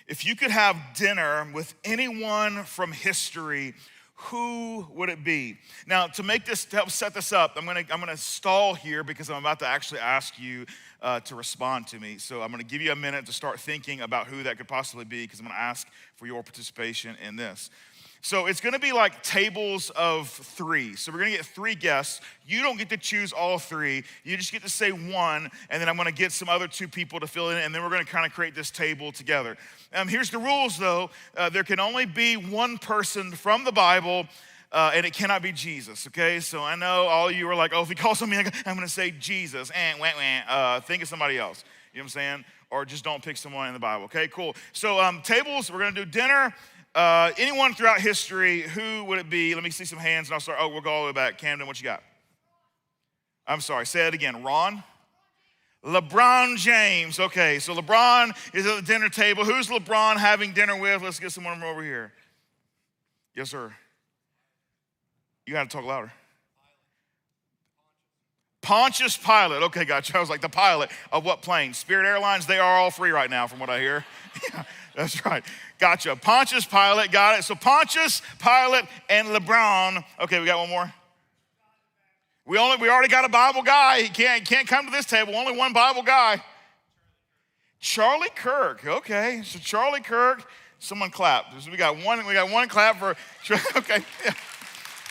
If you could have dinner with anyone from history, who would it be? Now, to help set this up, I'm gonna stall here because I'm about to actually ask you to respond to me. So I'm gonna give you a minute to start thinking about who that could possibly be, because I'm gonna ask for your participation in this. So it's gonna be like tables of three. So we're gonna get three guests. You don't get to choose all three. You just get to say one, and then I'm gonna get some other two people to fill in, and then we're gonna kind of create this table together. Here's the rules though. There can only be one person from the Bible, and it cannot be Jesus, okay? So I know all of you are like, oh, if he calls on me, I'm gonna say Jesus, think of somebody else. You know what I'm saying? Or just don't pick someone in the Bible, okay? Cool. So tables, we're gonna do dinner. Anyone throughout history, who would it be? Let me see some hands and I'll start. We'll go all the way back. Camden, what you got? I'm sorry, say it again. Ron? LeBron James. Okay, so LeBron is at the dinner table. Who's LeBron having dinner with? Let's get someone from over here. Yes, sir. You got to talk louder. Pontius Pilate. Okay, gotcha. I was like, the pilot of what plane? Spirit Airlines, they are all free right now from what I hear. Yeah, that's right. Gotcha. Pontius Pilate, got it. So Pontius, Pilate, and LeBron. Okay, we got one more. We already got a Bible guy. He can't come to this table. Only one Bible guy. Charlie Kirk. Okay, so Charlie Kirk. Someone clap. So we got one clap for. Okay. Yeah.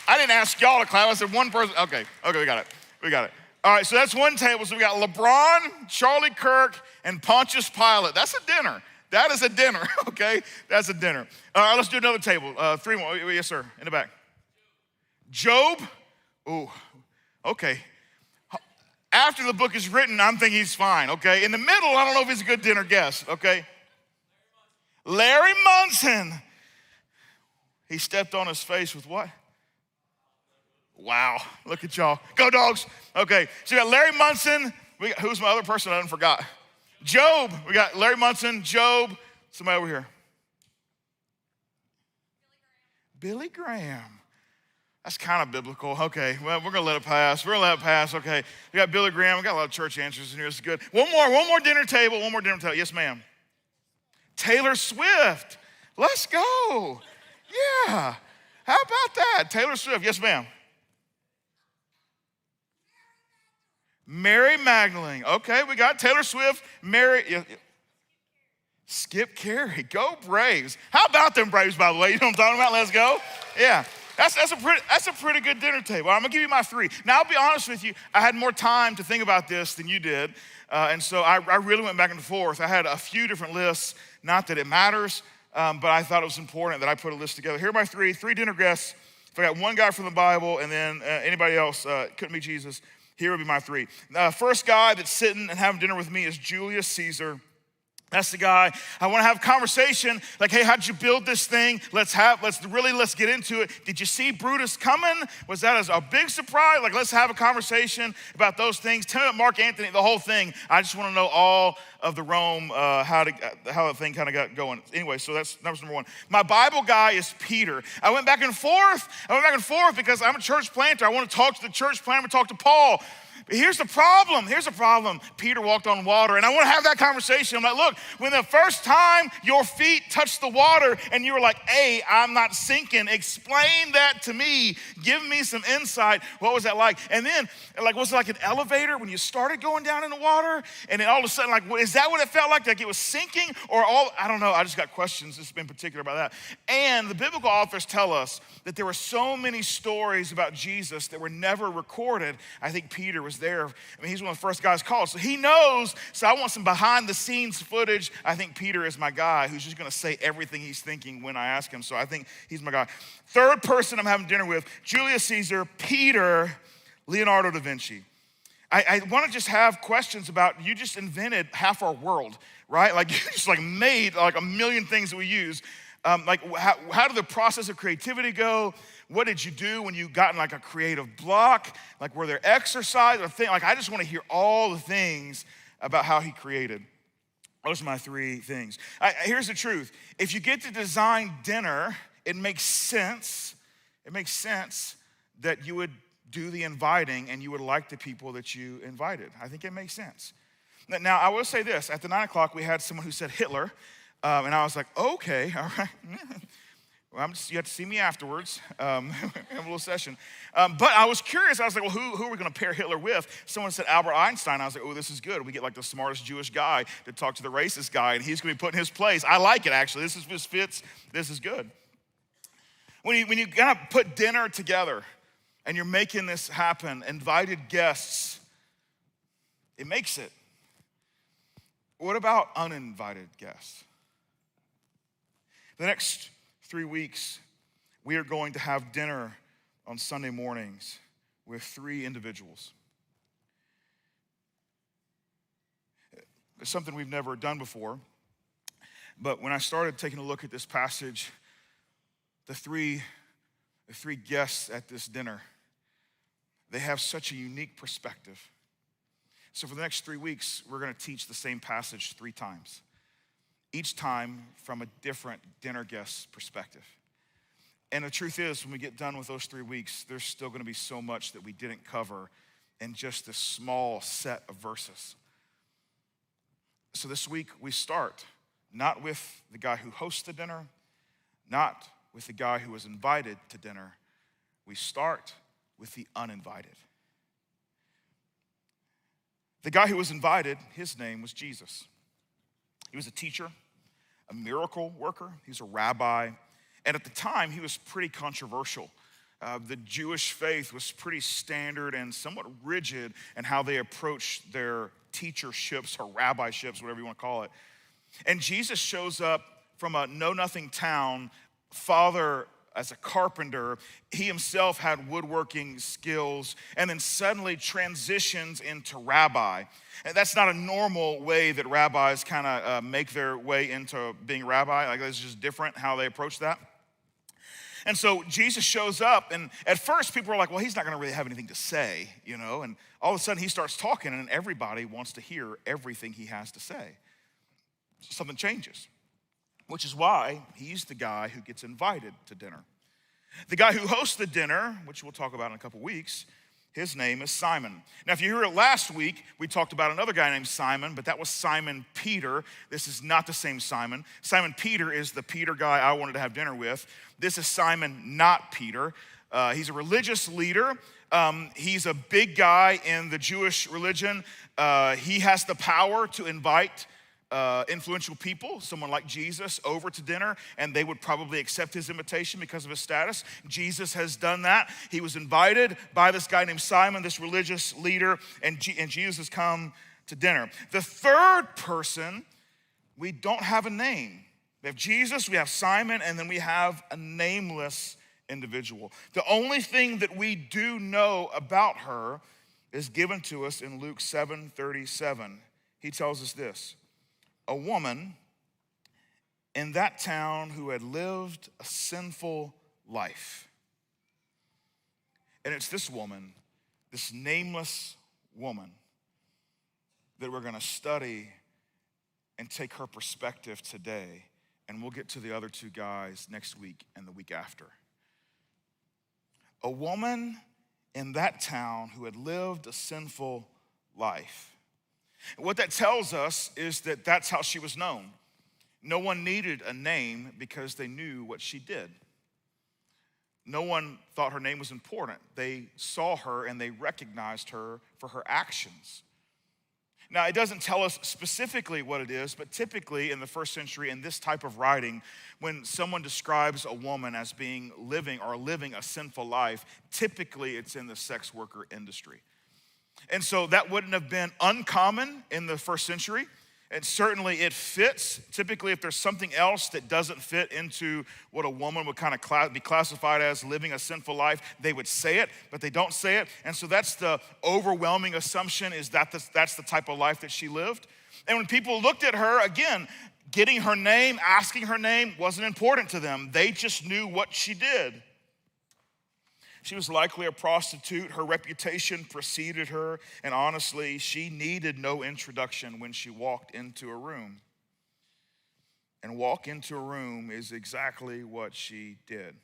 I didn't ask y'all to clap. I said one person. Okay, we got it. All right, so that's one table. So we got LeBron, Charlie Kirk, and Pontius Pilate. That's a dinner. That is a dinner, okay? That's a dinner. All right, let's do another table. Three more. Yes, sir, in the back. Job. Ooh, okay. After the book is written, I'm thinking he's fine, okay? In the middle, I don't know if he's a good dinner guest, okay? Larry Munson. He stepped on his face with what? Wow, look at y'all. Go Dogs. Okay, so we got Larry Munson. Who's my other person? I forgot. Job. We got Larry Munson, Job. Somebody over here. Billy Graham. That's kind of biblical. Okay, well, we're going to let it pass. Okay, we got Billy Graham. We got a lot of church answers in here. This is good. One more dinner table. Yes, ma'am. Taylor Swift. Let's go. Yeah. How about that? Taylor Swift. Yes, ma'am. Mary Magdalene. Okay, we got Taylor Swift, Mary. Skip Carey. Go Braves. How about them Braves, by the way? You know what I'm talking about? Let's go. Yeah. That's a pretty good dinner table. I'm gonna give you my three. Now, I'll be honest with you, I had more time to think about this than you did. And so I really went back and forth. I had a few different lists, not that it matters, but I thought it was important that I put a list together. Here are my three dinner guests. If I got one guy from the Bible and then anybody else, couldn't be Jesus, here would be my three. First guy that's sitting and having dinner with me is Julius Caesar. That's the guy. I want to have a conversation like, hey, how'd you build this thing? Let's get into it. Did you see Brutus coming? Was that a big surprise? Like, let's have a conversation about those things. Tell me about Mark Antony, the whole thing. I just want to know all of the Rome, how the thing kind of got going. Anyway, so that was number one. My Bible guy is Peter. I went back and forth because I'm a church planter. I want to talk to the church planter. I'm going to talk to Paul. But here's the problem. Peter walked on water, and I want to have that conversation. I'm like, look, when the first time your feet touched the water and you were like, hey, I'm not sinking, explain that to me. Give me some insight. What was that like? And then, was it like an elevator when you started going down in the water? And then all of a sudden, is that what it felt like? Like it was sinking? I don't know. I just got questions just in particular about that. And the biblical authors tell us that there were so many stories about Jesus that were never recorded. I think Peter was there. I mean, he's one of the first guys called. So he knows. So I want some behind the scenes footage. I think Peter is my guy who's just going to say everything he's thinking when I ask him. So I think he's my guy. Third person I'm having dinner with, Julius Caesar, Peter, Leonardo da Vinci. I want to just have questions about, you just invented half our world, right? Like you just made a million things that we use. How did the process of creativity go? What did you do when you got in a creative block? Were there exercise or thing? I just want to hear all the things about how he created. Those are my three things. Here's the truth. If you get to design dinner, it makes sense. It makes sense that you would do the inviting and you would like the people that you invited. I think it makes sense. Now, I will say this. At the 9 o'clock, we had someone who said Hitler. And I was like, okay, all right. Well, you have to see me afterwards. Have a little session. But I was curious. I was like, well, who are we going to pair Hitler with? Someone said Albert Einstein. I was like, oh, this is good. We get like the smartest Jewish guy to talk to the racist guy, and he's going to be put in his place. I like it, actually. This fits. This is good. When you kind of put dinner together and you're making this happen, invited guests, it makes it. What about uninvited guests? The next 3 weeks, we are going to have dinner on Sunday mornings with 3 individuals. It's something we've never done before, but when I started taking a look at this passage, the three guests at this dinner, they have such a unique perspective. So for the next 3 weeks, we're going to teach the same passage 3 times. Each time from a different dinner guest's perspective. And the truth is, when we get done with those 3 weeks, there's still going to be so much that we didn't cover in just this small set of verses. So this week, we start not with the guy who hosts the dinner, not with the guy who was invited to dinner. We start with the uninvited. The guy who was invited, his name was Jesus. He was a teacher, a miracle worker. He's a rabbi. And at the time, he was pretty controversial. The Jewish faith was pretty standard and somewhat rigid in how they approached their teacherships or rabbiships, whatever you want to call it. And Jesus shows up from a know-nothing town, father as a carpenter. He himself had woodworking skills and then suddenly transitions into rabbi. And that's not a normal way that rabbis kind of make their way into being rabbi. Like, it's just different how they approach that. And so Jesus shows up, and at first people are like, well, he's not going to really have anything to say, you know, and all of a sudden he starts talking, and everybody wants to hear everything he has to say. So something changes, which is why he's the guy who gets invited to dinner. The guy who hosts the dinner, which we'll talk about in a couple weeks, his name is Simon. Now, if you heard it last week, we talked about another guy named Simon, but that was Simon Peter. This is not the same Simon. Simon Peter is the Peter guy I wanted to have dinner with. This is Simon, not Peter. He's a religious leader. He's a big guy in the Jewish religion. He has the power to invite influential people, someone like Jesus, over to dinner, and they would probably accept his invitation because of his status. Jesus has done that. He was invited by this guy named Simon, this religious leader, and Jesus has come to dinner. The third person, we don't have a name. We have Jesus, we have Simon, and then we have a nameless individual. The only thing that we do know about her is given to us in Luke 7:37. He tells us this: a woman in that town who had lived a sinful life. And it's this woman, this nameless woman, that we're going to study and take her perspective today. And we'll get to the other 2 guys next week and the week after. A woman in that town who had lived a sinful life. And what that tells us is that that's how she was known. No one needed a name because they knew what she did. No one thought her name was important. They saw her and they recognized her for her actions. Now, it doesn't tell us specifically what it is, but typically in the first century, in this type of writing, when someone describes a woman as living a sinful life, typically it's in the sex worker industry. And so that wouldn't have been uncommon in the first century. And certainly it fits. Typically, if there's something else that doesn't fit into what a woman would kind of be classified as living a sinful life, they would say it, but they don't say it. And so that's the overwhelming assumption, is that that's the type of life that she lived. And when people looked at her, again, getting her name, asking her name wasn't important to them. They just knew what she did. She was likely a prostitute. Her reputation preceded her, and honestly, she needed no introduction when she walked into a room. And walk into a room is exactly what she did.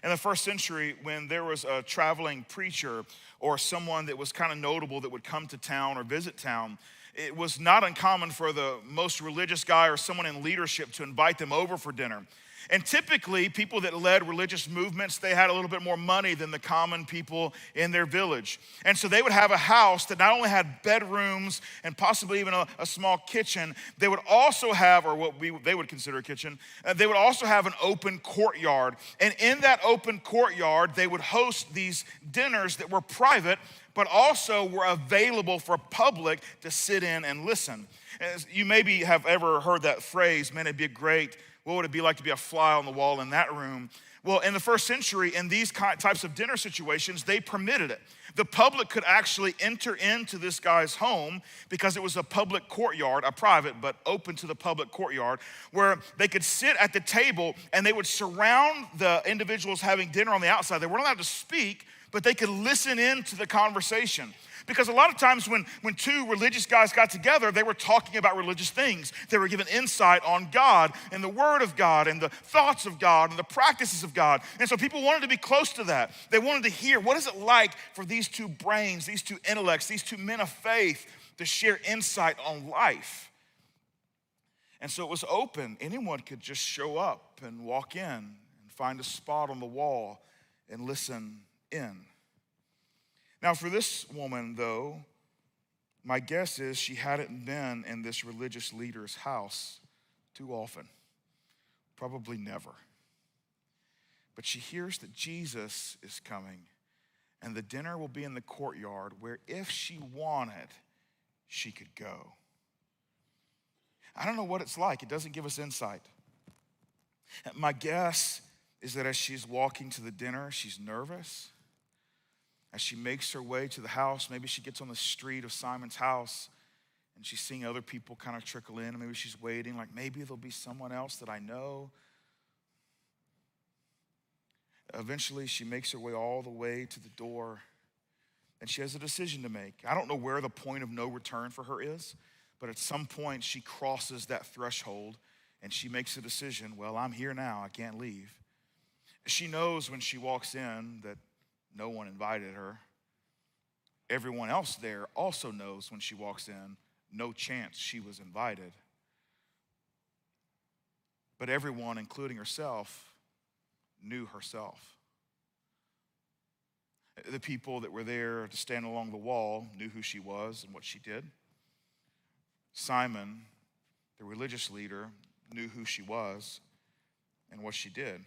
In the first century, when there was a traveling preacher or someone that was kind of notable that would come to town or visit town, it was not uncommon for the most religious guy or someone in leadership to invite them over for dinner. And typically, people that led religious movements, they had a little bit more money than the common people in their village. And so they would have a house that not only had bedrooms and possibly even a small kitchen, they would also have, or they would consider a kitchen, they would also have an open courtyard. And in that open courtyard, they would host these dinners that were private, but also were available for public to sit in and listen. As you maybe have ever heard that phrase, man, it'd be great. What would it be like to be a fly on the wall in that room? Well, in the first century, in these types of dinner situations, they permitted it. The public could actually enter into this guy's home because it was a public courtyard, a private but open to the public courtyard, where they could sit at the table and they would surround the individuals having dinner on the outside. They weren't allowed to speak, but they could listen in to the conversation. Because a lot of times when two religious guys got together, they were talking about religious things. They were given insight on God and the Word of God and the thoughts of God and the practices of God. And so people wanted to be close to that. They wanted to hear, what is it like for these two brains, these two intellects, these two men of faith to share insight on life? And so it was open. Anyone could just show up and walk in and find a spot on the wall and listen in. Now, for this woman, though, my guess is she hadn't been in this religious leader's house too often. Probably never. But she hears that Jesus is coming, and the dinner will be in the courtyard where, if she wanted, she could go. I don't know what it's like. It doesn't give us insight. My guess is that as she's walking to the dinner, she's nervous. As she makes her way to the house, maybe she gets on the street of Simon's house and she's seeing other people kind of trickle in, and maybe she's waiting, like maybe there'll be someone else that I know. Eventually, she makes her way all the way to the door, and she has a decision to make. I don't know where the point of no return for her is, but at some point she crosses that threshold and she makes a decision. Well, I'm here now, I can't leave. She knows when she walks in that no one invited her. Everyone else there also knows when she walks in, no chance she was invited. But everyone, including herself, knew herself. The people that were there to stand along the wall knew who she was and what she did. Simon, the religious leader, knew who she was and what she did.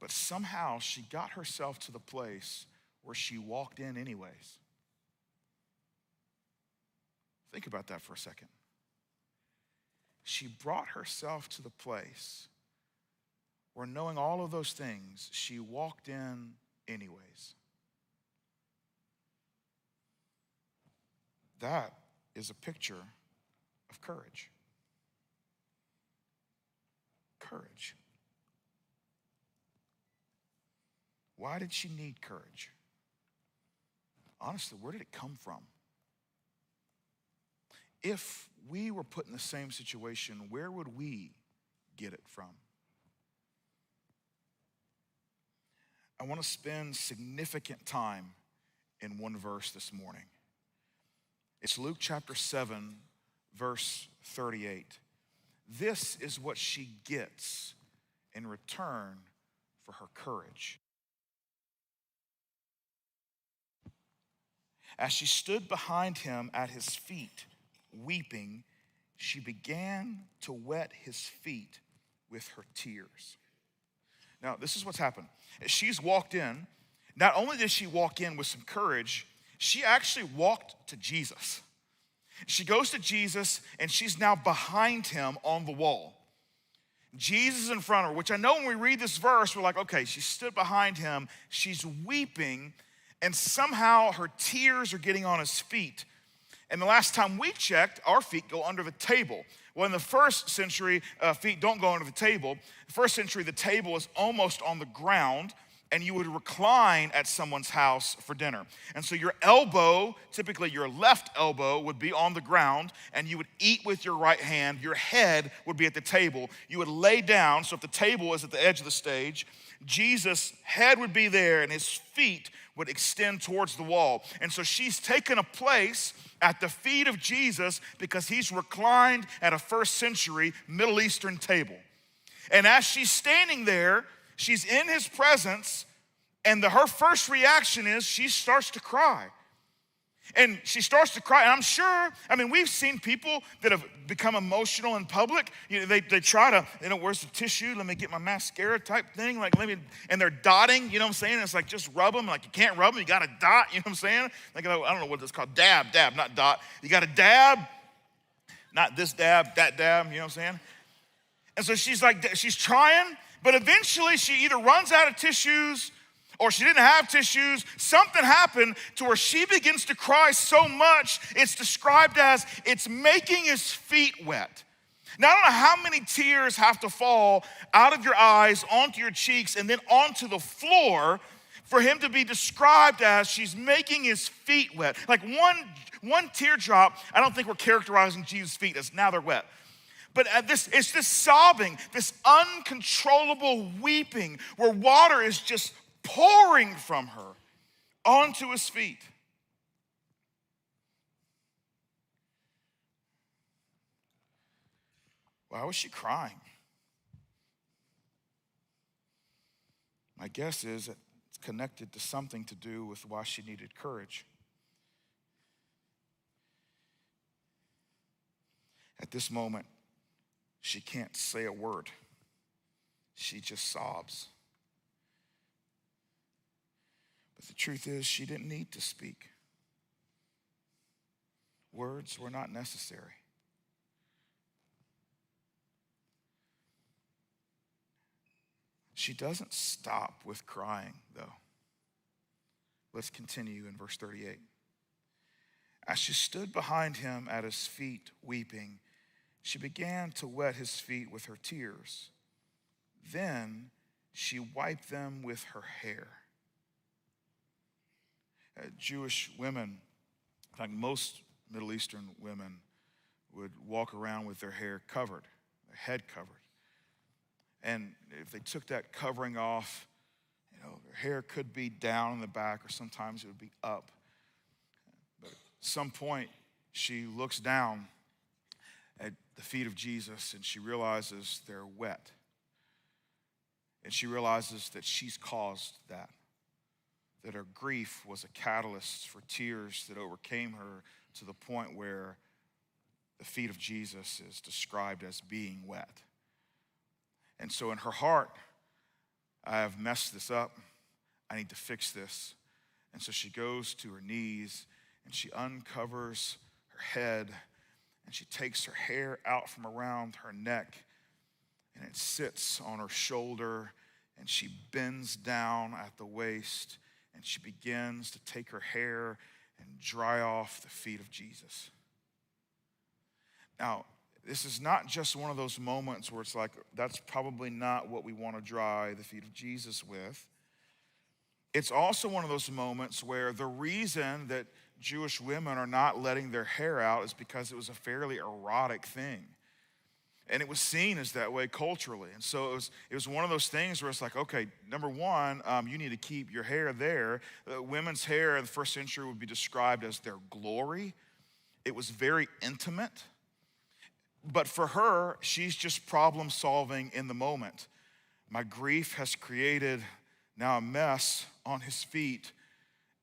But somehow she got herself to the place where she walked in anyways. Think about that for a second. She brought herself to the place where, knowing all of those things, she walked in anyways. That is a picture of courage. Courage. Why did she need courage? Honestly, where did it come from? If we were put in the same situation, where would we get it from? I want to spend significant time in one verse this morning. It's Luke chapter 7, verse 38. This is what she gets in return for her courage. As she stood behind him at his feet, weeping, she began to wet his feet with her tears. Now, this is what's happened. She's walked in. Not only did she walk in with some courage, she actually walked to Jesus. She goes to Jesus, and she's now behind him on the wall. Jesus is in front of her, which I know when we read this verse, we're like, okay, she stood behind him. She's weeping, and somehow her tears are getting on his feet. And the last time we checked, our feet go under the table. Well, in the first century, feet don't go under the table. The first century, the table is almost on the ground. and you would recline at someone's house for dinner. And so your elbow, typically your left elbow, would be on the ground, and you would eat with your right hand. Your head would be at the table. You would lay down, so if the table is at the edge of the stage, Jesus' head would be there, and his feet would extend towards the wall. And so she's taken a place at the feet of Jesus because he's reclined at a first century Middle Eastern table. And as she's standing there, she's in his presence, and her first reaction is she starts to cry. And she starts to cry, and I'm sure, we've seen people that have become emotional in public. They try to, where's the tissue? Let me get my mascara type thing. And they're dotting, you know what I'm saying? It's like, just rub them. Like, you can't rub them, you got to dot, you know what I'm saying? Like, I don't know what it's called, dab, not dot. You got to dab, not this dab, that dab, you know what I'm saying? And so she's trying, but eventually she either runs out of tissues or she didn't have tissues. Something happened to where she begins to cry so much, it's described as it's making his feet wet. Now, I don't know how many tears have to fall out of your eyes, onto your cheeks, and then onto the floor for him to be described as she's making his feet wet. Like one teardrop, I don't think we're characterizing Jesus' feet as now they're wet. But it's this sobbing, this uncontrollable weeping where water is just pouring from her onto his feet. Why was she crying? My guess is it's connected to something to do with why she needed courage. At this moment, she can't say a word. She just sobs. But the truth is, she didn't need to speak. Words were not necessary. She doesn't stop with crying, though. Let's continue in verse 38. As she stood behind him at his feet, weeping, she began to wet his feet with her tears. Then she wiped them with her hair. Jewish women, in fact, most Middle Eastern women, would walk around with their hair covered, their head covered. And if they took that covering off, their hair could be down in the back, or sometimes it would be up. But at some point, she looks down at the feet of Jesus, and she realizes they're wet. And she realizes that she's caused that her grief was a catalyst for tears that overcame her to the point where the feet of Jesus is described as being wet. And so in her heart, I have messed this up. I need to fix this. And so she goes to her knees and she uncovers her head and she takes her hair out from around her neck and it sits on her shoulder, and she bends down at the waist and she begins to take her hair and dry off the feet of Jesus. Now, this is not just one of those moments where it's like, that's probably not what we want to dry the feet of Jesus with. It's also one of those moments where the reason that Jewish women are not letting their hair out is because it was a fairly erotic thing. And it was seen as that way culturally. And so it was one of those things where it's like, okay, number one, you need to keep your hair there. Women's hair in the first century would be described as their glory. It was very intimate. But for her, she's just problem solving in the moment. My grief has created now a mess on his feet,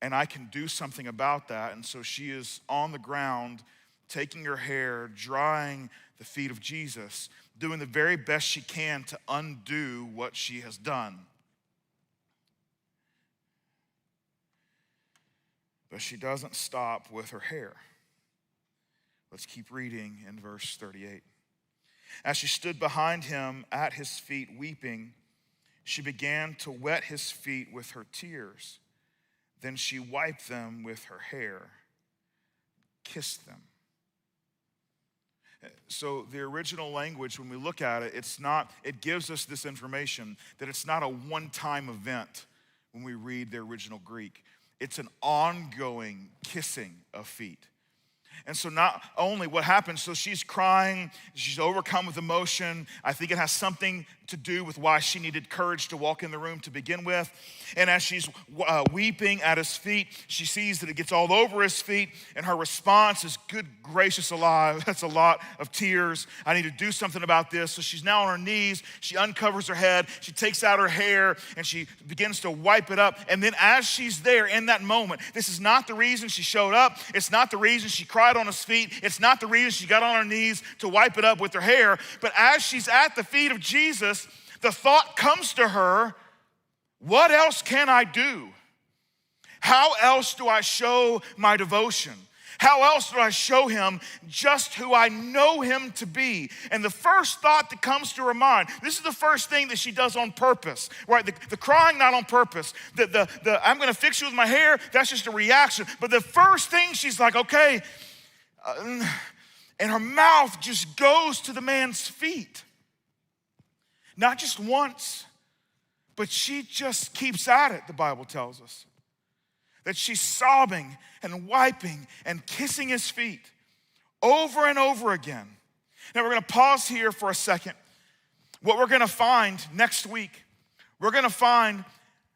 and I can do something about that. And so she is on the ground, taking her hair, drying the feet of Jesus, doing the very best she can to undo what she has done. But she doesn't stop with her hair. Let's keep reading in verse 38. As she stood behind him at his feet weeping, she began to wet his feet with her tears. Then she wiped them with her hair, kissed them. So the original language, when we look at it, it gives us this information that it's not a one-time event when we read the original Greek. It's an ongoing kissing of feet. And so not only what happens, so she's crying, she's overcome with emotion. I think it has something to do with why she needed courage to walk in the room to begin with. And as she's weeping at his feet, she sees that it gets all over his feet, and her response is, good gracious alive, that's a lot of tears. I need to do something about this. So she's now on her knees, she uncovers her head, she takes out her hair, and she begins to wipe it up. And then as she's there in that moment, this is not the reason she showed up, it's not the reason she cried on his feet, it's not the reason she got on her knees to wipe it up with her hair, but as she's at the feet of Jesus, the thought comes to her, what else can I do? How else do I show my devotion? How else do I show him just who I know him to be? And the first thought that comes to her mind, this is the first thing that she does on purpose, right? The crying, not on purpose. The I'm gonna fix you with my hair, that's just a reaction. But the first thing she's like, okay, and her mouth just goes to the man's feet. Not just once, but she just keeps at it, the Bible tells us. That she's sobbing and wiping and kissing his feet over and over again. Now we're gonna pause here for a second. What we're gonna find next week, we're gonna find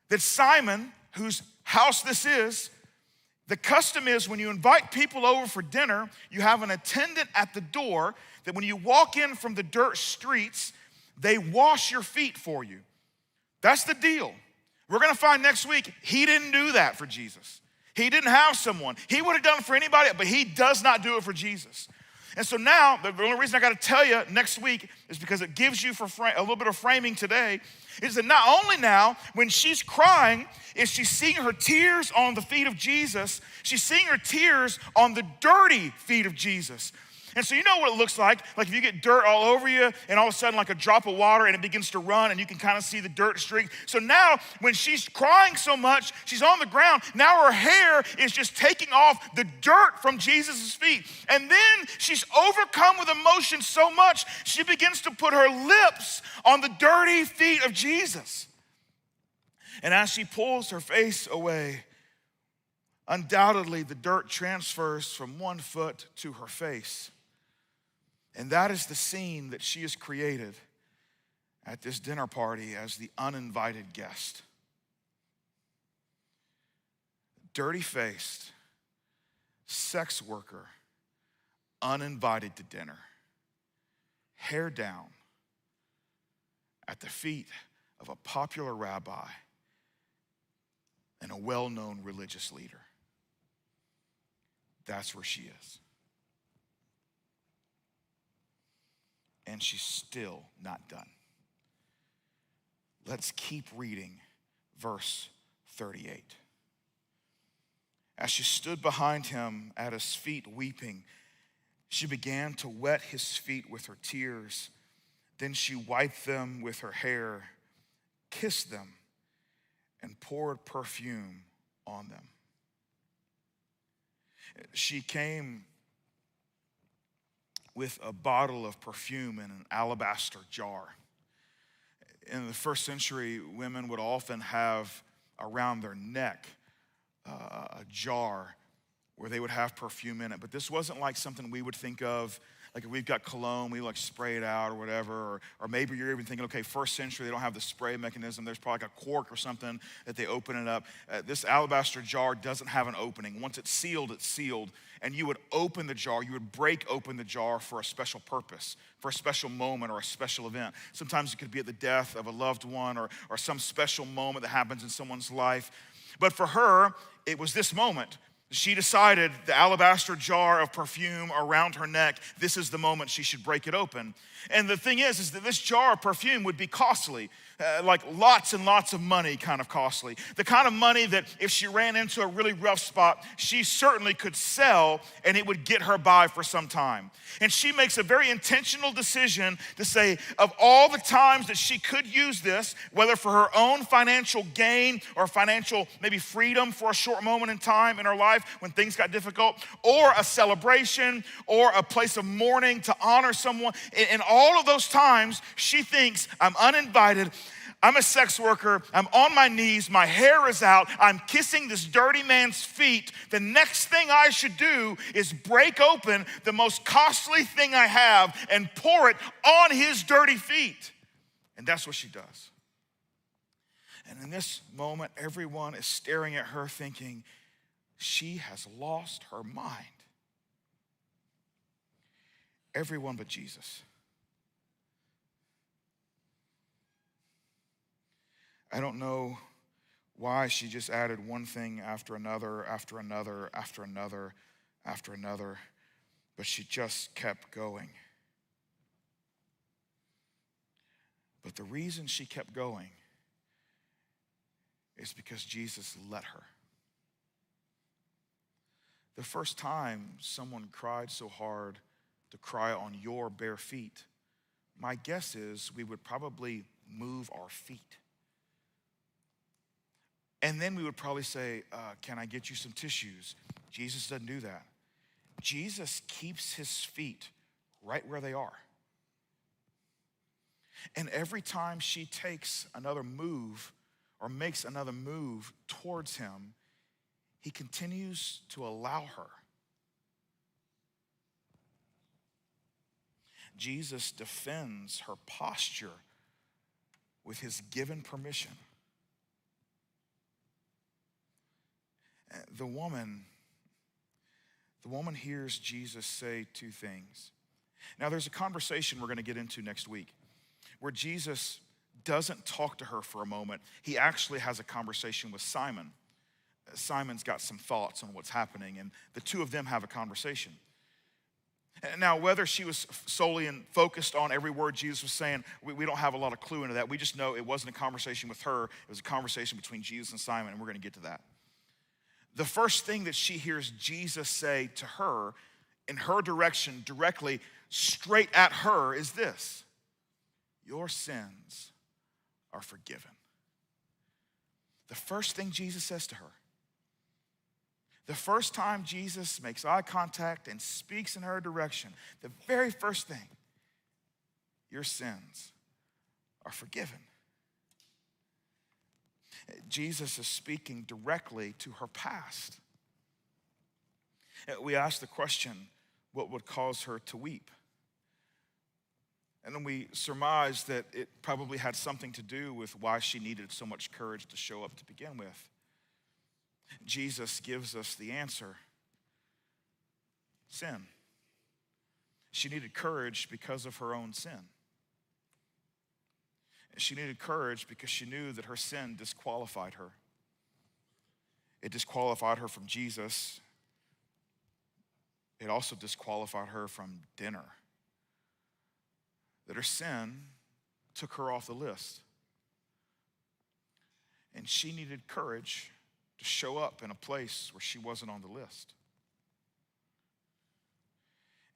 that Simon, whose house this is, the custom is when you invite people over for dinner, you have an attendant at the door that when you walk in from the dirt streets, they wash your feet for you. That's the deal. We're gonna find next week, he didn't do that for Jesus. He didn't have someone. He would have done it for anybody, but he does not do it for Jesus. And so now, the only reason I gotta tell you next week is because it gives you a little bit of framing today, is that not only now, when she's crying, is she seeing her tears on the feet of Jesus, she's seeing her tears on the dirty feet of Jesus. And so you know what it looks like if you get dirt all over you and all of a sudden like a drop of water and it begins to run and you can kind of see the dirt streak. So now when she's crying so much, she's on the ground, now her hair is just taking off the dirt from Jesus' feet. And then she's overcome with emotion so much, she begins to put her lips on the dirty feet of Jesus. And as she pulls her face away, undoubtedly the dirt transfers from one foot to her face. And that is the scene that she has created at this dinner party as the uninvited guest. Dirty-faced, sex worker, uninvited to dinner, hair down, at the feet of a popular rabbi and a well-known religious leader. That's where she is. And she's still not done. Let's keep reading verse 38. As she stood behind him at his feet weeping, she began to wet his feet with her tears. Then she wiped them with her hair, kissed them, and poured perfume on them. She came with a bottle of perfume in an alabaster jar. In the first century, women would often have around their neck a jar where they would have perfume in it. But this wasn't like something we would think of, like if we've got cologne, we like spray it out or whatever, or maybe you're even thinking, okay, first century, they don't have the spray mechanism. There's probably like a cork or something that they open it up. This alabaster jar doesn't have an opening. Once it's sealed, and you would open the jar, you would break open the jar for a special purpose, for a special moment or a special event. Sometimes it could be at the death of a loved one or some special moment that happens in someone's life. But for her, it was this moment. She decided the alabaster jar of perfume around her neck, this is the moment she should break it open. And the thing is that this jar of perfume would be costly, like lots and lots of money kind of costly. The kind of money that if she ran into a really rough spot, she certainly could sell and it would get her by for some time. And she makes a very intentional decision to say, of all the times that she could use this, whether for her own financial gain or financial maybe freedom for a short moment in time in her life when things got difficult, or a celebration or a place of mourning to honor someone, in all of those times, she thinks, I'm uninvited, I'm a sex worker. I'm on my knees. My hair is out. I'm kissing this dirty man's feet. The next thing I should do is break open the most costly thing I have and pour it on his dirty feet. And that's what she does. And in this moment, everyone is staring at her thinking, she has lost her mind. Everyone but Jesus. I don't know why she just added one thing after another, after another, after another, after another, but she just kept going. But the reason she kept going is because Jesus let her. The first time someone cried so hard to cry on your bare feet, my guess is we would probably move our feet. And then we would probably say, can I get you some tissues? Jesus doesn't do that. Jesus keeps his feet right where they are. And every time she takes another move or makes another move towards him, he continues to allow her. Jesus defends her posture with his given permission. The woman hears Jesus say two things. Now, there's a conversation we're going to get into next week where Jesus doesn't talk to her for a moment. He actually has a conversation with Simon. Simon's got some thoughts on what's happening, and the two of them have a conversation. Now, whether she was solely and focused on every word Jesus was saying, we don't have a lot of clue into that. We just know it wasn't a conversation with her. It was a conversation between Jesus and Simon, and we're going to get to that. The first thing that she hears Jesus say to her, in her direction, directly, straight at her, is this: your sins are forgiven. The first thing Jesus says to her, the first time Jesus makes eye contact and speaks in her direction, the very first thing, your sins are forgiven. Jesus is speaking directly to her past. We ask the question, what would cause her to weep? And then we surmise that it probably had something to do with why she needed so much courage to show up to begin with. Jesus gives us the answer: sin. She needed courage because of her own sin. She needed courage because she knew that her sin disqualified her. It disqualified her from Jesus. It also disqualified her from dinner. That her sin took her off the list. And she needed courage to show up in a place where she wasn't on the list.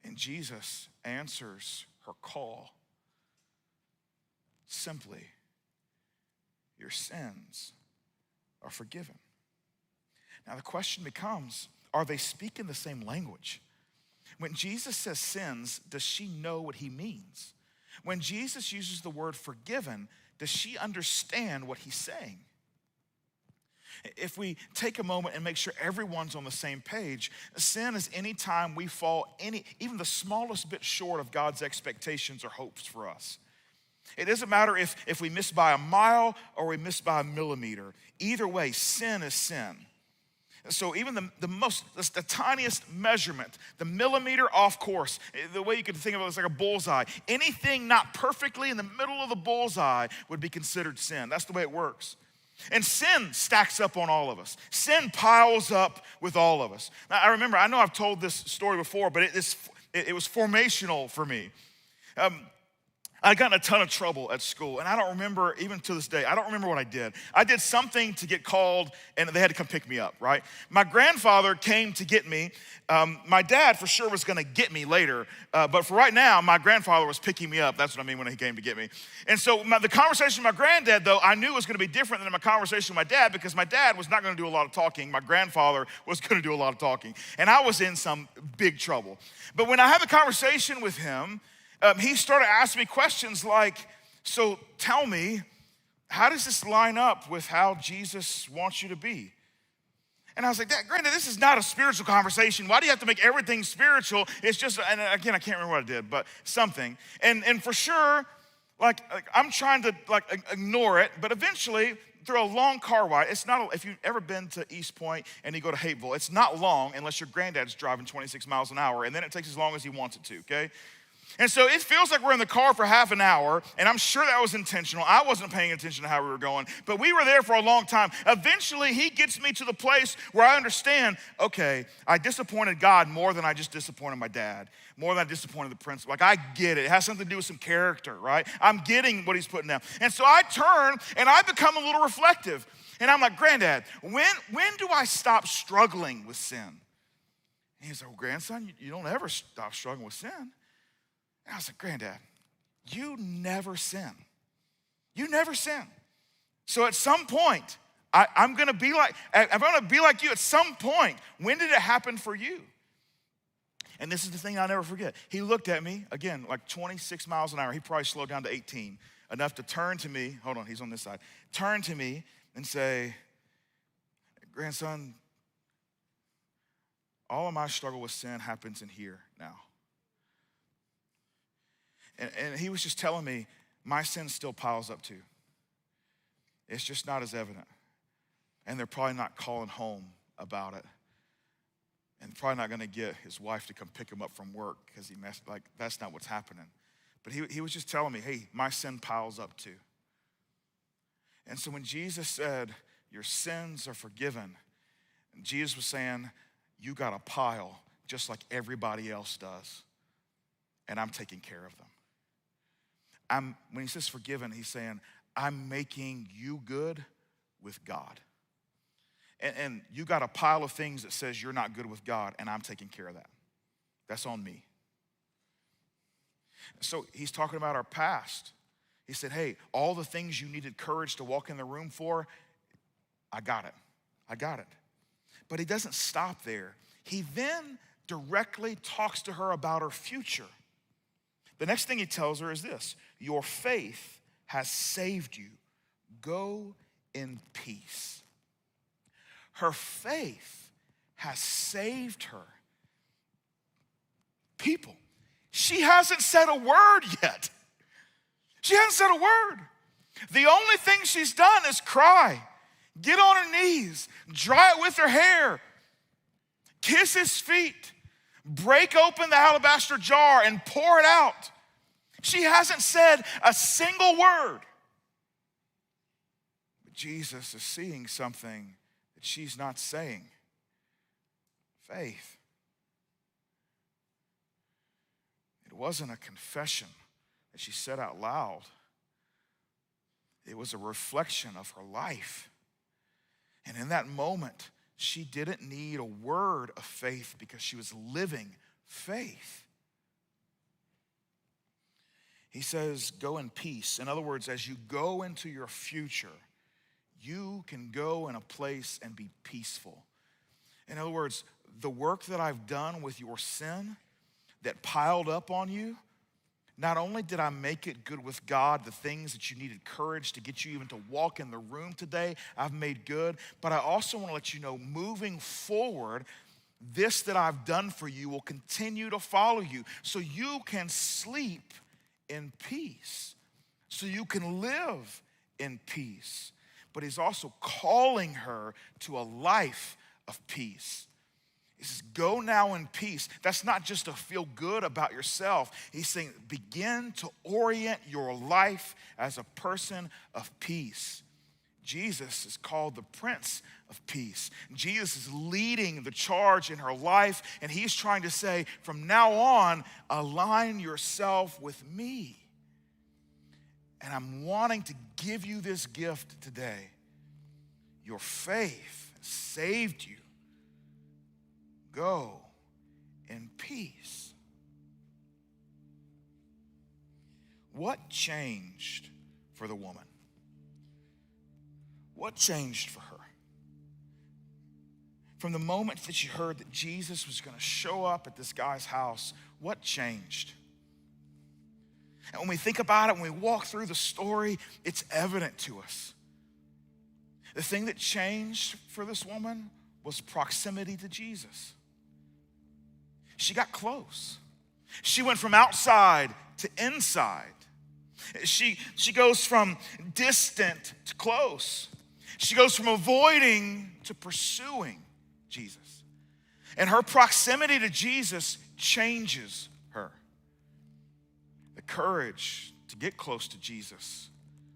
And Jesus answers her call simply: your sins are forgiven. Now the question becomes, are they speaking the same language? When Jesus says sins, does she know what he means? When Jesus uses the word forgiven, does she understand what he's saying? If we take a moment and make sure everyone's on the same page, sin is any time we fall even the smallest bit short of God's expectations or hopes for us. It doesn't matter if we miss by a mile or we miss by a millimeter. Either way, sin is sin. So even the tiniest measurement, the millimeter off course, the way you could think of it is like a bullseye. Anything not perfectly in the middle of the bullseye would be considered sin. That's the way it works. And sin stacks up on all of us. Sin piles up with all of us. Now, I know I've told this story before, but it was formational for me. I got in a ton of trouble at school, and I don't remember, even to this day, I don't remember what I did. I did something to get called, and they had to come pick me up, right? My grandfather came to get me. My dad for sure was gonna get me later, but for right now, my grandfather was picking me up. That's what I mean when he came to get me. And so the conversation with my granddad, though, I knew was gonna be different than my conversation with my dad, because my dad was not gonna do a lot of talking. My grandfather was gonna do a lot of talking, and I was in some big trouble. But when I had the conversation with him, he started asking me questions like, so tell me, how does this line up with how Jesus wants you to be? And I was like, granted, this is not a spiritual conversation. Why do you have to make everything spiritual? It's just, and again, I can't remember what I did, but something. And for sure, like I'm trying to ignore it, but eventually, through a long car ride, it's not, if you've ever been to East Point and you go to Hapeville, it's not long unless your granddad's driving 26 miles an hour, and then it takes as long as he wants it to, okay? And so it feels like we're in the car for half an hour, and I'm sure that was intentional. I wasn't paying attention to how we were going, but we were there for a long time. Eventually, he gets me to the place where I understand, okay, I disappointed God more than I just disappointed my dad, more than I disappointed the principal. Like, I get it. It has something to do with some character, right? I'm getting what he's putting down. And so I turn, and I become a little reflective. And I'm like, Granddad, when do I stop struggling with sin? And he's like, well, grandson, you don't ever stop struggling with sin. And I was like, Granddad, you never sin. You never sin. So at some point, I'm gonna be like you at some point. When did it happen for you? And this is the thing I'll never forget. He looked at me, again, like 26 miles an hour. He probably slowed down to 18, enough to turn to me, hold on, he's on this side, turn to me and say, grandson, all of my struggle with sin happens in here now. And he was just telling me, my sin still piles up too. It's just not as evident. And they're probably not calling home about it. And probably not gonna get his wife to come pick him up from work because he messed, like, that's not what's happening. But he was just telling me, hey, my sin piles up too. And so when Jesus said, your sins are forgiven, and Jesus was saying, you got a pile just like everybody else does. And I'm taking care of them. When he says forgiven, he's saying, I'm making you good with God. And you got a pile of things that says you're not good with God, and I'm taking care of that. That's on me. So he's talking about our past. He said, hey, all the things you needed courage to walk in the room for, I got it. I got it. But he doesn't stop there. He then directly talks to her about her future. The next thing he tells her is this: your faith has saved you. Go in peace. Her faith has saved her. People, she hasn't said a word yet. She hasn't said a word. The only thing she's done is cry, get on her knees, dry it with her hair, kiss his feet, break open the alabaster jar and pour it out. She hasn't said a single word. But Jesus is seeing something that she's not saying. Faith. It wasn't a confession that she said out loud. It was a reflection of her life. And in that moment, she didn't need a word of faith because she was living faith. He says, go in peace. In other words, as you go into your future, you can go in a place and be peaceful. In other words, the work that I've done with your sin that piled up on you, not only did I make it good with God, the things that you needed courage to get you even to walk in the room today, I've made good, but I also want to let you know, moving forward, this that I've done for you will continue to follow you so you can sleep in peace, so you can live in peace. But he's also calling her to a life of peace. He says, go now in peace. That's not just to feel good about yourself. He's saying, begin to orient your life as a person of peace. Jesus is called the Prince of Peace. Jesus is leading the charge in her life, and he's trying to say, from now on, align yourself with me. And I'm wanting to give you this gift today. Your faith saved you. Go in peace. What changed for the woman? What changed for her? From the moment that she heard that Jesus was going to show up at this guy's house, what changed? And when we think about it, when we walk through the story, it's evident to us. The thing that changed for this woman was proximity to Jesus. She got close. She went from outside to inside. She goes from distant to close. She goes from avoiding to pursuing Jesus. And her proximity to Jesus changes her. The courage to get close to Jesus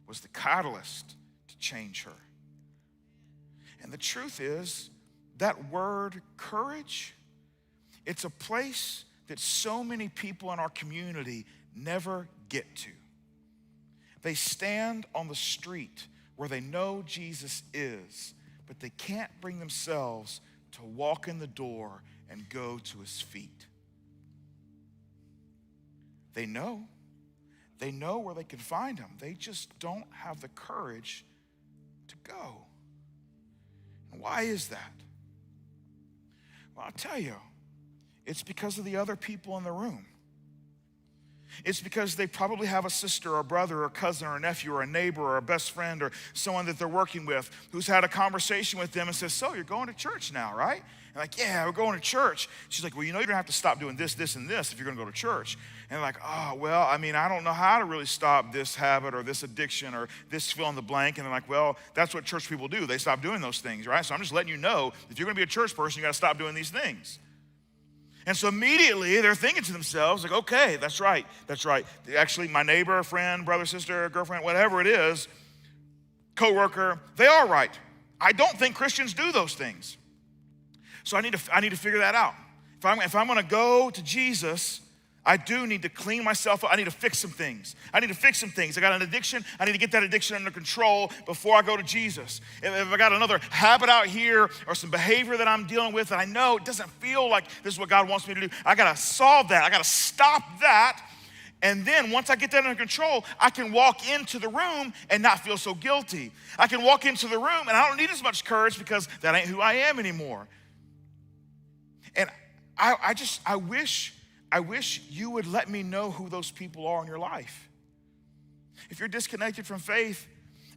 was the catalyst to change her. And the truth is, that word courage, it's a place that so many people in our community never get to. They stand on the street where they know Jesus is, but they can't bring themselves to walk in the door and go to his feet. They know where they can find him. They just don't have the courage to go. And why is that? Well, I'll tell you, it's because of the other people in the room. It's because they probably have a sister or a brother or a cousin or a nephew or a neighbor or a best friend or someone that they're working with who's had a conversation with them and says, so you're going to church now, right? And like, yeah, we're going to church. She's like, well, you know, you're going to have to stop doing this, this, and this if you're going to go to church. And they're like, oh, well, I mean, I don't know how to really stop this habit or this addiction or this fill in the blank. And they're like, well, that's what church people do. They stop doing those things, right? So I'm just letting you know, if you're going to be a church person, you got to stop doing these things. And so immediately they're thinking to themselves, like, okay, that's right. Actually, my neighbor, friend, brother, sister, girlfriend, whatever it is, coworker, they are right. I don't think Christians do those things. So I need to figure that out. If I'm going to go to Jesus, I do need to clean myself up. I need to fix some things. I got an addiction. I need to get that addiction under control before I go to Jesus. If I got another habit out here or some behavior that I'm dealing with that I know it doesn't feel like this is what God wants me to do, I got to solve that. I got to stop that. And then once I get that under control, I can walk into the room and not feel so guilty. I can walk into the room and I don't need as much courage because that ain't who I am anymore. And I wish you would let me know who those people are in your life. If you're disconnected from faith,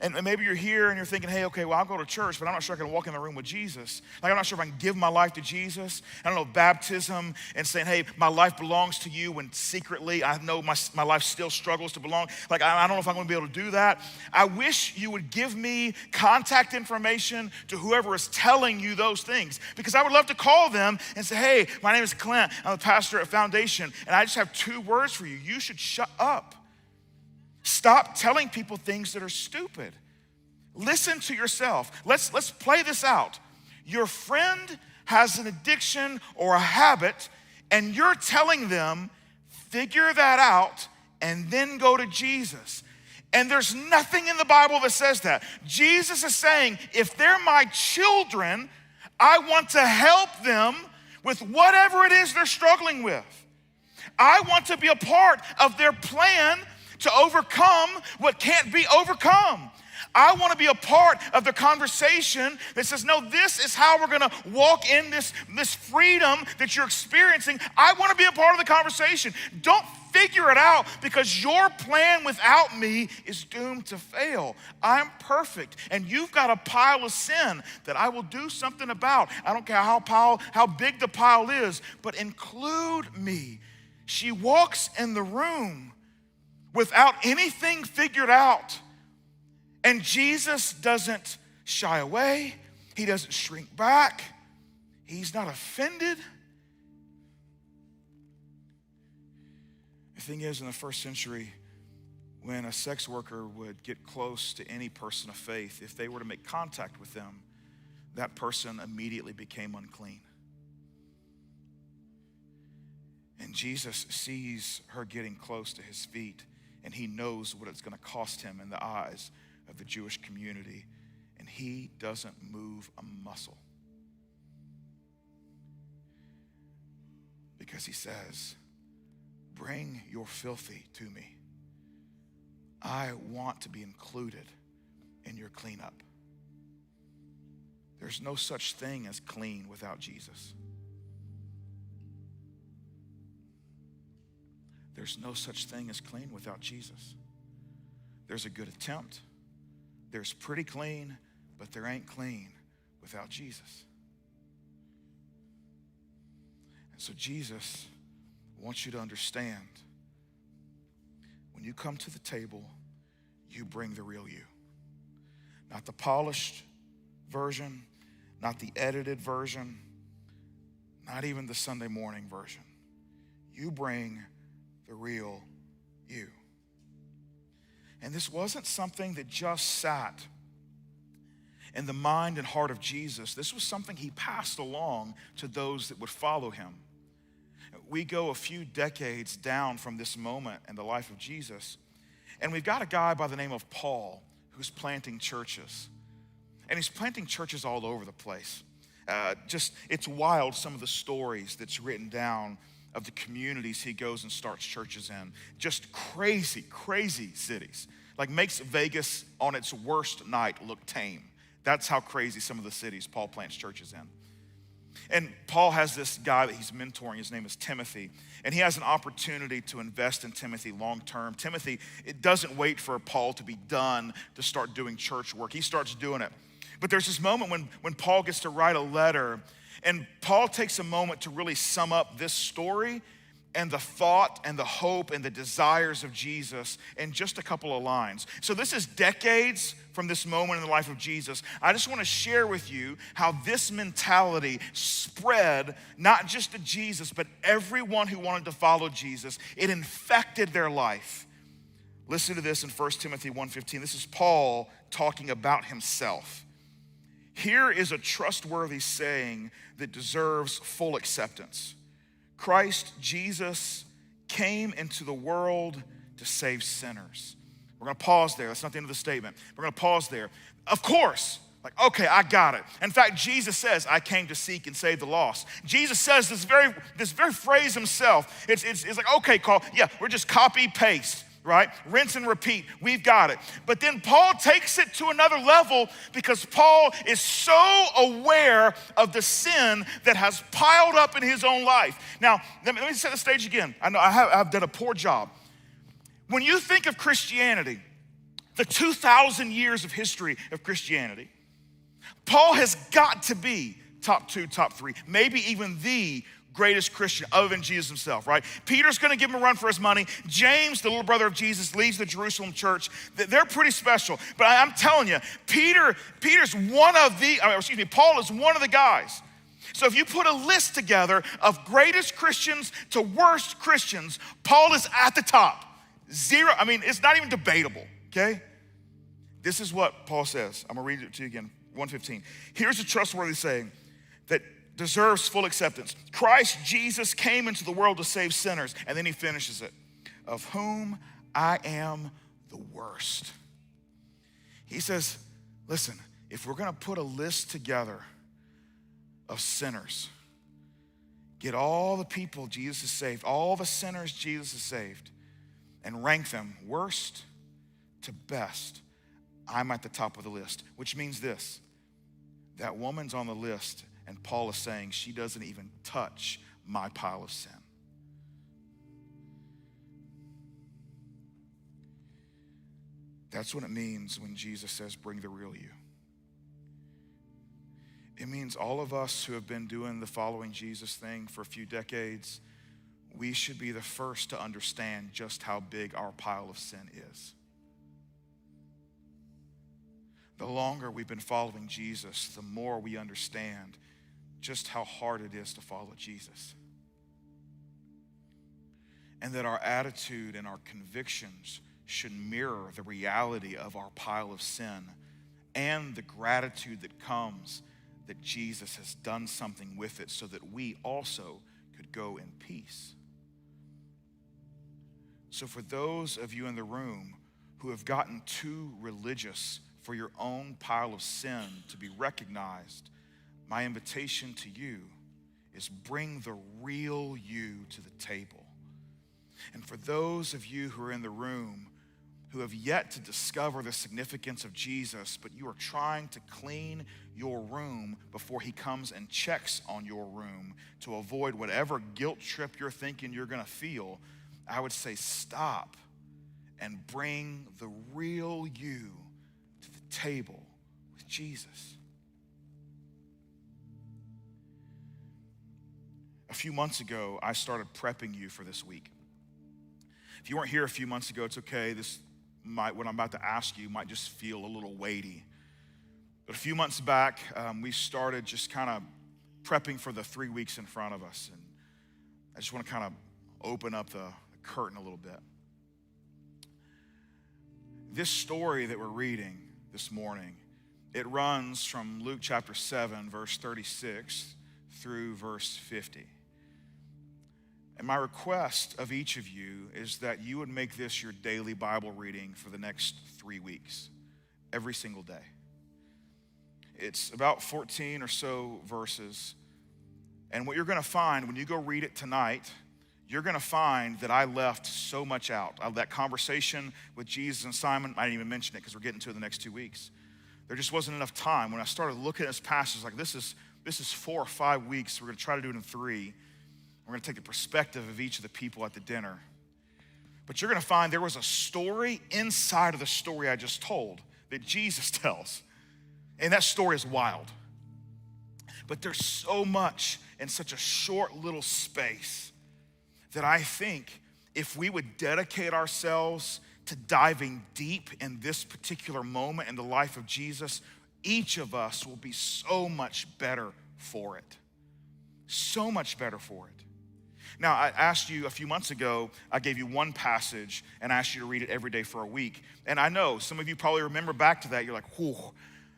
and maybe you're here and you're thinking, hey, okay, well, I'll go to church, but I'm not sure I can walk in the room with Jesus. Like, I'm not sure if I can give my life to Jesus. I don't know, baptism and saying, hey, my life belongs to you, when secretly I know my life still struggles to belong. Like, I don't know if I'm going to be able to do that. I wish you would give me contact information to whoever is telling you those things, because I would love to call them and say, hey, my name is Clint. I'm the pastor at Foundation, and I just have 2 words for you. You should shut up. Stop telling people things that are stupid. Listen to yourself. Let's play this out. Your friend has an addiction or a habit, and you're telling them, figure that out and then go to Jesus. And there's nothing in the Bible that says that. Jesus is saying, if they're my children, I want to help them with whatever it is they're struggling with. I want to be a part of their plan to overcome what can't be overcome. I want to be a part of the conversation that says, no, this is how we're going to walk in this freedom that you're experiencing. I want to be a part of the conversation. Don't figure it out because your plan without me is doomed to fail. I'm perfect, and you've got a pile of sin that I will do something about. I don't care how big the pile is, but include me. She walks in the room without anything figured out. And Jesus doesn't shy away. He doesn't shrink back. He's not offended. The thing is, in the first century, when a sex worker would get close to any person of faith, if they were to make contact with them, that person immediately became unclean. And Jesus sees her getting close to his feet, and he knows what it's going to cost him in the eyes of the Jewish community, and he doesn't move a muscle. Because he says, bring your filthy to me. I want to be included in your cleanup. There's no such thing as clean without Jesus. there's no such thing as clean without Jesus. There's a good attempt. There's pretty clean, but there ain't clean without Jesus. And so Jesus wants you to understand, when you come to the table, you bring the real you. Not the polished version, not the edited version, not even the Sunday morning version. You bring the real you. And this wasn't something that just sat in the mind and heart of Jesus. This was something he passed along to those that would follow him. We go a few decades down from this moment in the life of Jesus, and we've got a guy by the name of Paul who's planting churches. And he's planting churches all over the place. It's wild, some of the stories that's written down of the communities he goes and starts churches in. Just crazy, crazy cities. Like makes Vegas on its worst night look tame. That's how crazy some of the cities Paul plants churches in. And Paul has this guy that he's mentoring. His name is Timothy. And he has an opportunity to invest in Timothy long term. Timothy, it doesn't wait for Paul to be done to start doing church work. He starts doing it. But there's this moment when Paul gets to write a letter, and Paul takes a moment to really sum up this story and the thought and the hope and the desires of Jesus in just a couple of lines. So this is decades from this moment in the life of Jesus. I just want to share with you how this mentality spread not just to Jesus, but everyone who wanted to follow Jesus. It infected their life. Listen to this in 1 Timothy 1:15. This is Paul talking about himself. Here is a trustworthy saying that deserves full acceptance. Christ Jesus came into the world to save sinners. We're going to pause there. That's not the end of the statement. We're going to pause there. Of course, like, okay, I got it. In fact, Jesus says, I came to seek and save the lost. Jesus says this very phrase himself. It's like, okay, Carl, yeah, we're just copy, paste, right? Rinse and repeat. We've got it. But then Paul takes it to another level because Paul is so aware of the sin that has piled up in his own life. Now, let me set the stage again. I know I've done a poor job. When you think of Christianity, the 2,000 years of history of Christianity, Paul has got to be top 2, top 3, maybe even the greatest Christian other than Jesus himself, right? Peter's gonna give him a run for his money. James, the little brother of Jesus, leads the Jerusalem church. They're pretty special. But I'm telling you, Paul is one of the guys. So if you put a list together of greatest Christians to worst Christians, Paul is at the top. Zero, it's not even debatable, okay? This is what Paul says. I'm gonna read it to you again, 1:15. Here's a trustworthy saying that deserves full acceptance. Christ Jesus came into the world to save sinners. And then he finishes it. Of whom I am the worst. He says, listen, if we're going to put a list together of sinners, get all the people Jesus has saved, all the sinners Jesus has saved, and rank them worst to best, I'm at the top of the list. Which means this, that woman's on the list, and Paul is saying she doesn't even touch my pile of sin. That's what it means when Jesus says, bring the real you. It means all of us who have been doing the following Jesus thing for a few decades, we should be the first to understand just how big our pile of sin is. The longer we've been following Jesus, the more we understand just how hard it is to follow Jesus. And that our attitude and our convictions should mirror the reality of our pile of sin and the gratitude that comes that Jesus has done something with it so that we also could go in peace. So for those of you in the room who have gotten too religious for your own pile of sin to be recognized, my invitation to you is bring the real you to the table. And for those of you who are in the room who have yet to discover the significance of Jesus, but you are trying to clean your room before he comes and checks on your room to avoid whatever guilt trip you're thinking you're gonna feel, I would say stop and bring the real you to the table with Jesus. A few months ago, I started prepping you for this week. If you weren't here a few months ago, it's okay. What I'm about to ask you might just feel a little weighty. But a few months back, we started just kind of prepping for the 3 weeks in front of us. And I just want to kind of open up the curtain a little bit. This story that we're reading this morning, it runs from Luke chapter 7, verse 36 through verse 50. And my request of each of you is that you would make this your daily Bible reading for the next 3 weeks, every single day. It's about 14 or so verses. And what you're going to find when you go read it tonight, you're going to find that I left so much out. That conversation with Jesus and Simon, I didn't even mention it because we're getting to it the next 2 weeks. There just wasn't enough time. When I started looking at this passage, like this is 4 or 5 weeks. We're going to try to do it in 3. We're going to take the perspective of each of the people at the dinner. But you're going to find there was a story inside of the story I just told that Jesus tells. And that story is wild. But there's so much in such a short little space that I think if we would dedicate ourselves to diving deep in this particular moment in the life of Jesus, each of us will be so much better for it. So much better for it. Now, I asked you a few months ago, I gave you one passage and asked you to read it every day for a week. And I know some of you probably remember back to that. You're like, whew,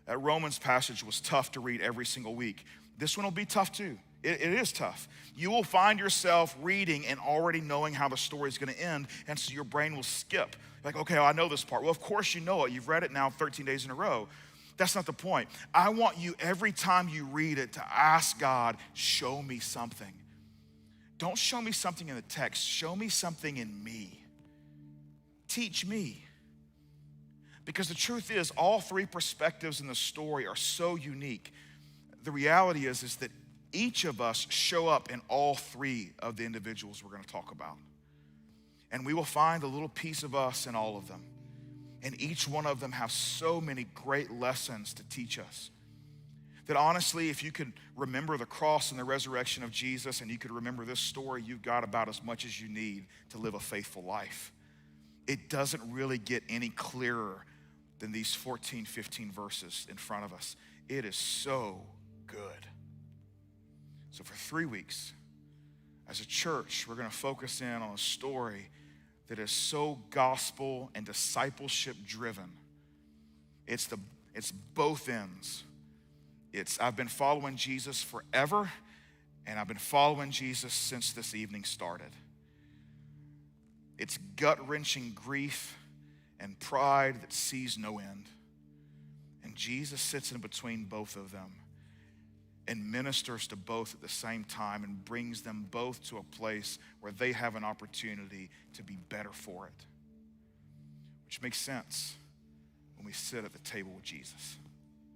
that Romans passage was tough to read every single week. This one will be tough too. It is tough. You will find yourself reading and already knowing how the story is going to end, and so your brain will skip. Like, okay, I know this part. Well, of course you know it. You've read it now 13 days in a row. That's not the point. I want you, every time you read it, to ask God, show me something. Don't show me something in the text. Show me something in me. Teach me. Because the truth is, all 3 perspectives in the story are so unique. The reality is that each of us show up in all 3 of the individuals we're going to talk about. And we will find a little piece of us in all of them. And each one of them have so many great lessons to teach us. That honestly, if you could remember the cross and the resurrection of Jesus and you could remember this story, you've got about as much as you need to live a faithful life. It doesn't really get any clearer than these 14, 15 verses in front of us. It is so good. So for 3 weeks, as a church, we're going to focus in on a story that is so gospel and discipleship driven. It's both ends. I've been following Jesus forever, and I've been following Jesus since this evening started. It's gut-wrenching grief and pride that sees no end. And Jesus sits in between both of them and ministers to both at the same time and brings them both to a place where they have an opportunity to be better for it. Which makes sense when we sit at the table with Jesus.